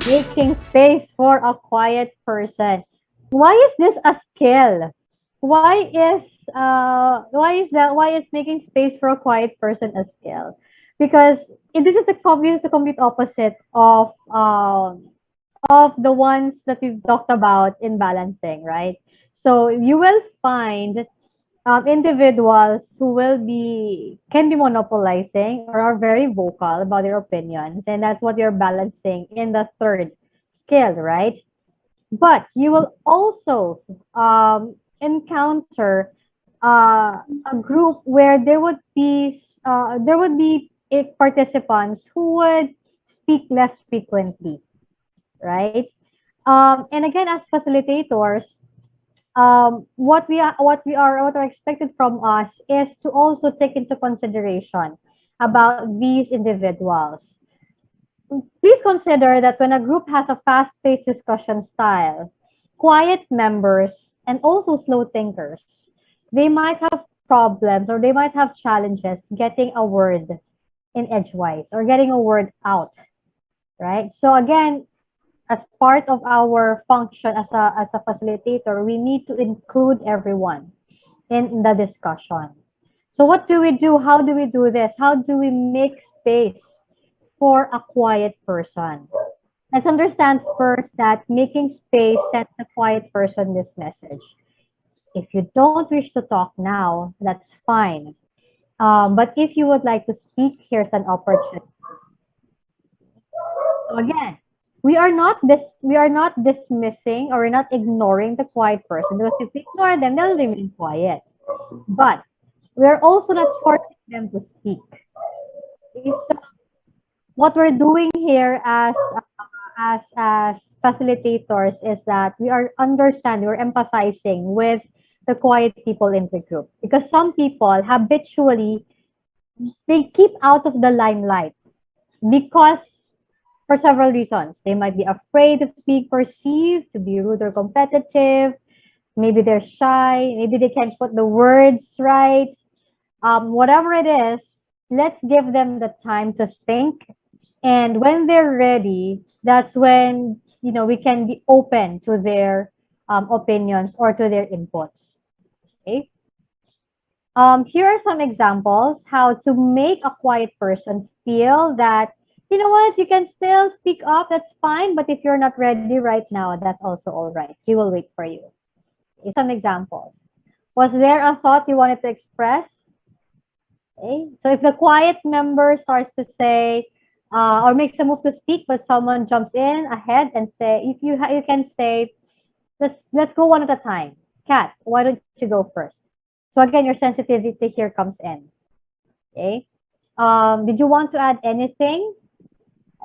Making space for a quiet person. Why is this a skill? Why is making space for a quiet person a skill? Because this is the complete opposite of the ones that we've talked about in balancing, right? So you will find individuals who can be monopolizing or are very vocal about their opinions, and that's what you're balancing in the third skill, right? But you will also encounter a group where there would be participants who would speak less frequently, right? And again, as facilitators, what are expected from us is to also take into consideration about these individuals. Please consider that when a group has a fast-paced discussion style, quiet members and also slow thinkers, they might have problems or they might have challenges getting a word in edgewise or getting a word out, right? So again, as part of our function as a facilitator, we need to include everyone in the discussion. So what do we do? How do we do this? How do we make space for a quiet person? Let's understand first that making space sends a quiet person this message. If you don't wish to talk now, that's fine. But if you would like to speak, here's an opportunity. So again, we are not dismissing or we're not ignoring the quiet person, because if we ignore them, they'll remain quiet. But we are also not forcing them to speak. Okay, so what we're doing here as facilitators is that we are understanding, we're empathizing with the quiet people in the group, because some people habitually they keep out of the limelight because for several reasons. They might be afraid of being perceived to be rude or competitive. Maybe they're shy. Maybe they can't put the words right. Whatever it is, let's give them the time to think. And when they're ready, that's when we can be open to their opinions or to their inputs. Okay. Here are some examples how to make a quiet person feel that, you know what, you can still speak up, that's fine, but if you're not ready right now, that's also all right. We will wait for you. Okay, some examples. Was there a thought you wanted to express? Okay. So if the quiet member starts to say, or makes a move to speak, but someone jumps in ahead and say, if you can say, let's go one at a time. Kat, why don't you go first? So again, your sensitivity here comes in. Okay. Did you want to add anything?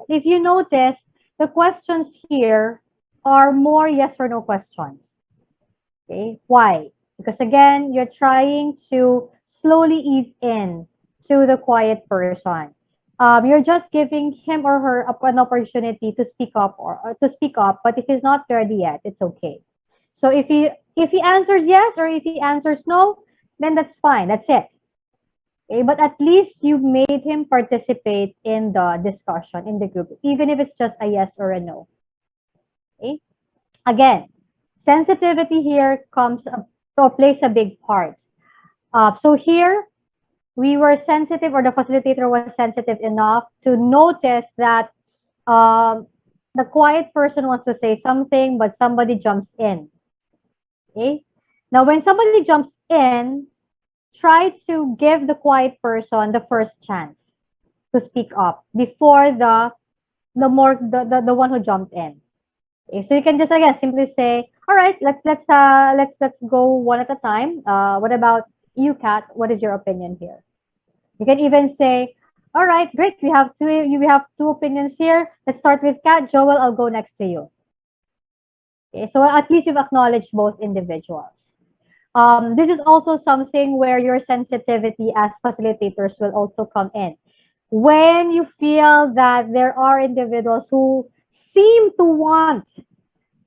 If you notice, the questions here are more yes or no questions. Okay. Why? Because again, you're trying to slowly ease in to the quiet person. You're just giving him or her an opportunity to speak up or to speak up, but if he's not ready yet, it's okay. So if he answers yes or if he answers no, then that's fine. That's it. Okay, but at least you made him participate in the discussion in the group, even if it's just a yes or a no. Okay. Again, sensitivity here plays a big part. So here we were sensitive, or the facilitator was sensitive enough to notice that the quiet person wants to say something, but somebody jumps in. Okay. Now, when somebody jumps in, try to give the quiet person the first chance to speak up before the one who jumped in. Okay, so you can just again simply say, all right, let's go one at a time. What about you, Kat? What is your opinion here? You can even say, all right, great, we have two opinions here. Let's start with Kat. Joel, I'll go next to you. Okay, so at least you've acknowledged both individuals. This is also something where your sensitivity as facilitators will also come in. When you feel that there are individuals who seem to want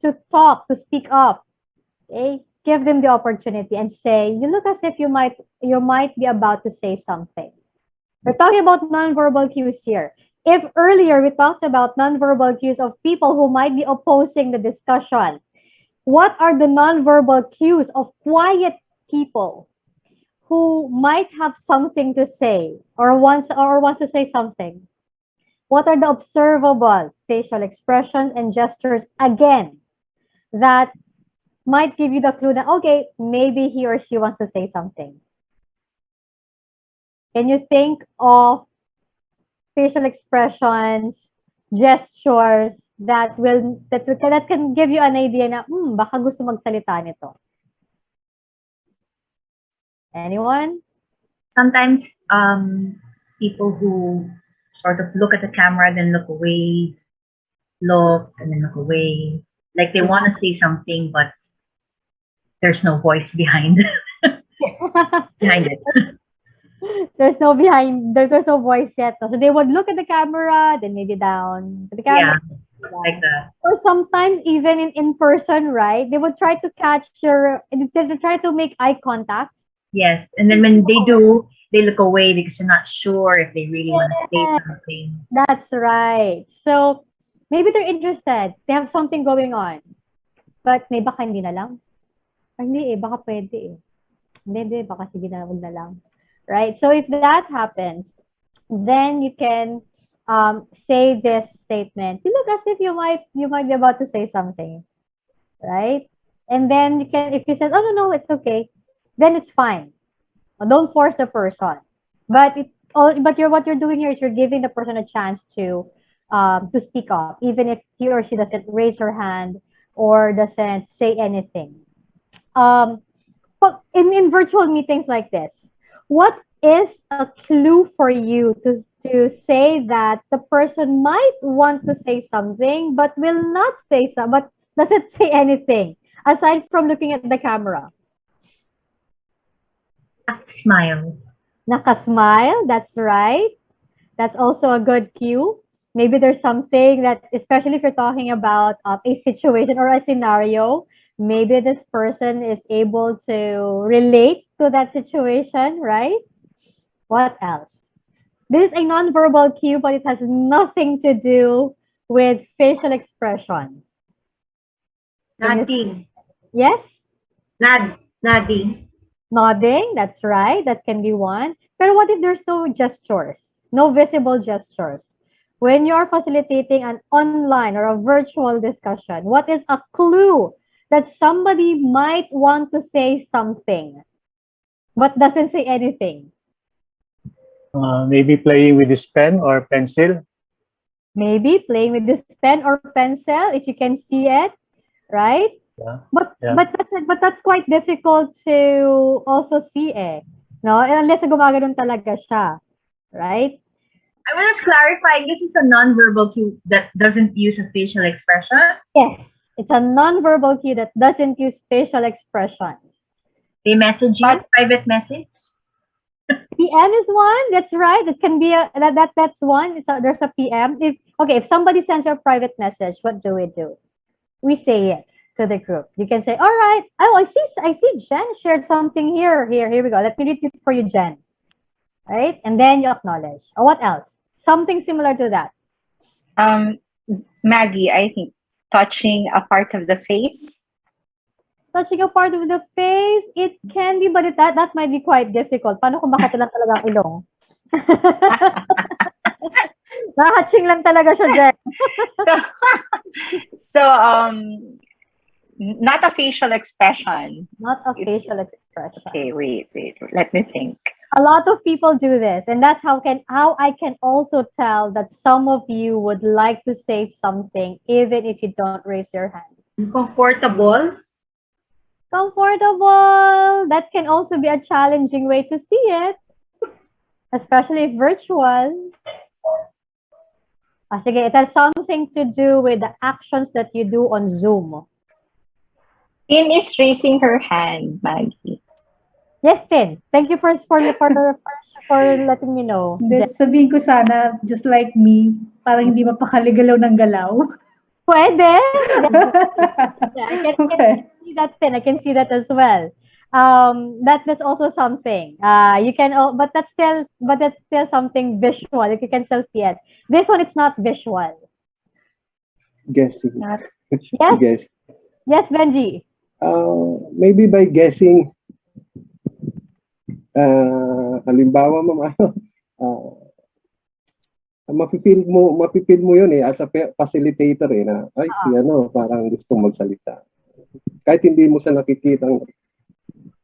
to talk, to speak up, okay, give them the opportunity and say, you look as if you might be about to say something. We're talking about nonverbal cues here. If earlier we talked about nonverbal cues of people who might be opposing the discussion, what are the nonverbal cues of quiet people who might have something to say or wants to say something? What are the observable facial expressions and gestures again that might give you the clue that okay, maybe he or she wants to say something? Can you think of facial expressions, gestures that can give you an idea na baka gusto magsalita nito? Anyone? Sometimes people who sort of look at the camera, then look away, look, and then look away. Like they want to say something, but there's no voice behind behind it. There's no voice yet. So they would look at the camera, then maybe down to the camera. Yeah, like that. Or sometimes even in person, right? They would try to catch they try to make eye contact. Yes, and then when they do, they look away because they're not sure if they really want to say something. That's right. So maybe they're interested. They have something going on. But may baka hindi na lang. Ay, hindi baka pwede eh. Hindi, baka sige na, wag na lang. Right? So if that happens, then you can say this statement. You look as if you might be about to say something. Right? And then you can, if you say, oh no, it's okay, then it's fine. Don't force the person. But what you're doing here is you're giving the person a chance to speak up, even if he or she doesn't raise her hand or doesn't say anything. But in virtual meetings like this, what is a clue for you to say that the person might want to say something but will not say so, but doesn't say anything aside from looking at the camera? Smile. Nakasmile, that's right. That's also a good cue. Maybe there's something that, especially if you're talking about a situation or a scenario, maybe this person is able to relate to that situation, right? What else? This is a nonverbal cue, but it has nothing to do with facial expression. Nodding. Yes? Nodding. Nodding, that's right. That can be one. But what if there's no gestures? No visible gestures? When you're facilitating an online or a virtual discussion, what is a clue that somebody might want to say something but doesn't say anything? Maybe playing with his pen or pencil. Maybe playing with this pen or pencil if you can see it, right? Yeah. But Yeah. but that's quite difficult to also see no? Unless gumagano'n talaga siya, right? I was just clarifying, this is a non-verbal cue that doesn't use a facial expression. Yes, it's a non-verbal cue that doesn't use facial expressions. They message you, private message. PM is one. That's right. It can be that's one. So there's a PM. If somebody sends you a private message, what do? We say it to the group. You can say, all right. Oh, I see Jen shared something here. Here we go. Let me read it for you, Jen. Right? And then you acknowledge. Or what else? Something similar to that. Maggie, I think touching a part of the face. Touching a part of the face, it can be, but that might be quite difficult. Paano kung makati lang talaga ang ilong? Nakaching lang talaga siya, Jen. So, not a facial expression. Not a facial expression. Okay, wait. Let me think. A lot of people do this, and that's how I can also tell that some of you would like to say something even if you don't raise your hand. Comfortable. That can also be a challenging way to see it, especially if virtual. Sige, it has something to do with the actions that you do on Zoom. Tin is raising her hand, Maggie. Yes, Tin. Thank you for letting me know. Sabihin ko sana, just like me, parang hindi mapakaligalaw ng galaw. Pwede. Okay. see that pin. I can see that as well. That's also something. You can, but that's still something visual. Like you can still see it. This one, it's not visual. Guessing. Not- It's Yes, guess. yes, Benji. Maybe by guessing, halimbawa ma'am, uh, mapipil mo yun as a facilitator na, ay, si parang gustong magsalita. Kahit hindi mo siya nakikitang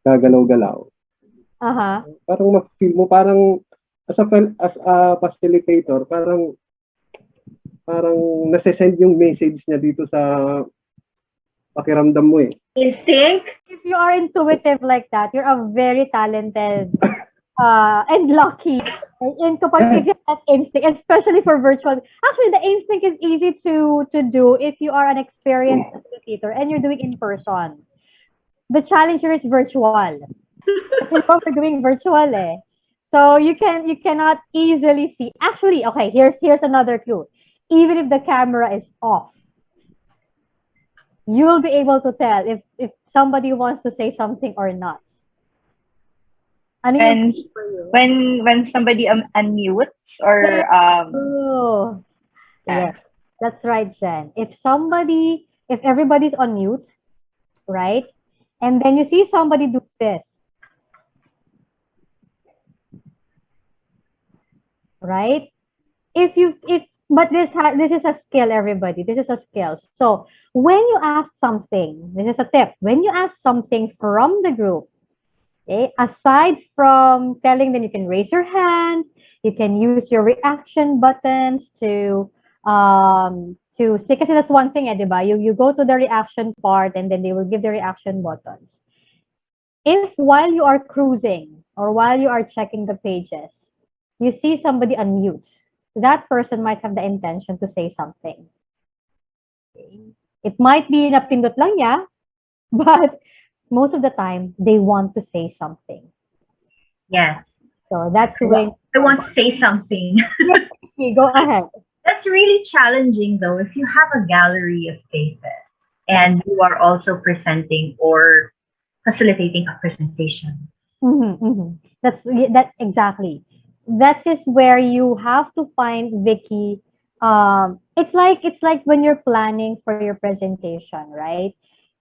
gagalaw-galaw. Parang mapipil mo, parang as a facilitator, parang nasa-send yung message niya dito sa pakiramdam mo Instinct? If you are intuitive like that, you're a very talented and lucky. In if you have that instinct, especially for virtual. Actually, the instinct is easy to do if you are an experienced facilitator and you're doing in person. The challenge here is virtual. Kasi we're doing virtual So you cannot easily see. Actually, okay, here's another clue. Even if the camera is off, you'll be able to tell if somebody wants to say something or not. Ano yung And for you? when somebody unmutes or Oh, yes, that's right, Jen. If everybody's on mute, right, and then you see somebody do this, right? But this is a skill, everybody. This is a skill. So when you ask something, this is a tip. When you ask something from the group, okay, aside from telling them, you can raise your hand, you can use your reaction buttons to say, kasi that's one thing, diba? You go to the reaction part and then they will give the reaction buttons. If while you are cruising or while you are checking the pages, you see somebody unmute, that person might have the intention to say something. It might be napindot lang niya, but most of the time, they want to say something. Yes. So that's when... I want to say something. Go ahead. That's really challenging, though, if you have a gallery of faces and you are also presenting or facilitating a presentation. That's exactly. That is where you have to find, Vicky. It's like when you're planning for your presentation, right?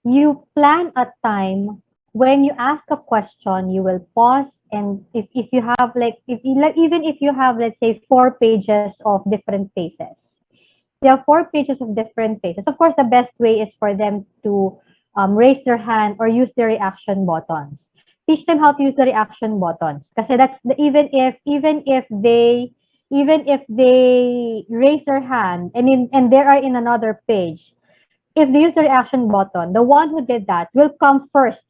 You plan a time when you ask a question, you will pause, and if you have even if you have, let's say, 4 pages of different faces, there are 4 pages of different faces. Of course, the best way is for them to raise their hand or use the reaction buttons. Teach them how to use the reaction buttons. Kasi even if they raise their hand and they are in another page, if they use the reaction button, the one who did that will come first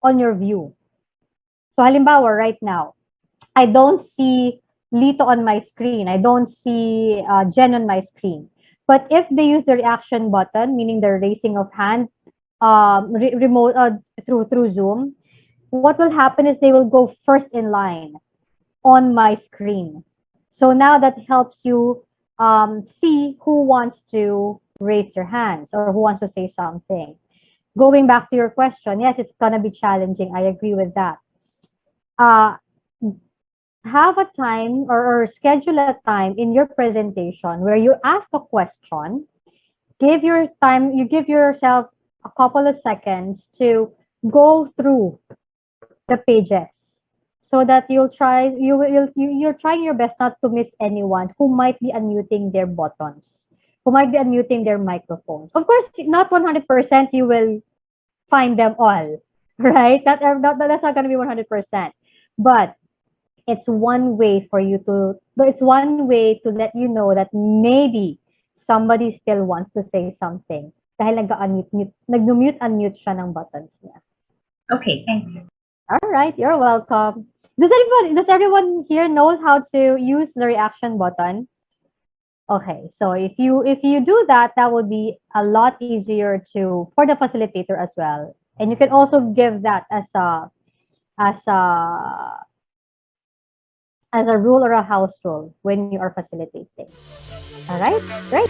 on your view. So halimbawa, right now, I don't see Lito on my screen. I don't see Jen on my screen. But if they use the reaction button, meaning the raising of hand remote through Zoom, what will happen is they will go first in line on my screen. So now that helps you see who wants to raise their hands or who wants to say something. Going back to your question, yes, it's gonna be challenging. I agree with that. Have a time or schedule a time in your presentation where you ask a question, you give yourself a couple of seconds to go through the pages so that you're trying your best not to miss anyone who might be unmuting their buttons, who might be unmuting their microphones. Of course, not 100% you will find them all, right? That's not going to be 100%. But it's one way to let you know that maybe somebody still wants to say something dahil nag-mute-unmute siya ng buttons niya. Okay, thank you. All right, you're welcome. Does everyone here knows how to use the reaction button? Okay, so if you do that, that would be a lot easier for the facilitator as well. And you can also give that as a rule or a house rule when you are facilitating. All right, great.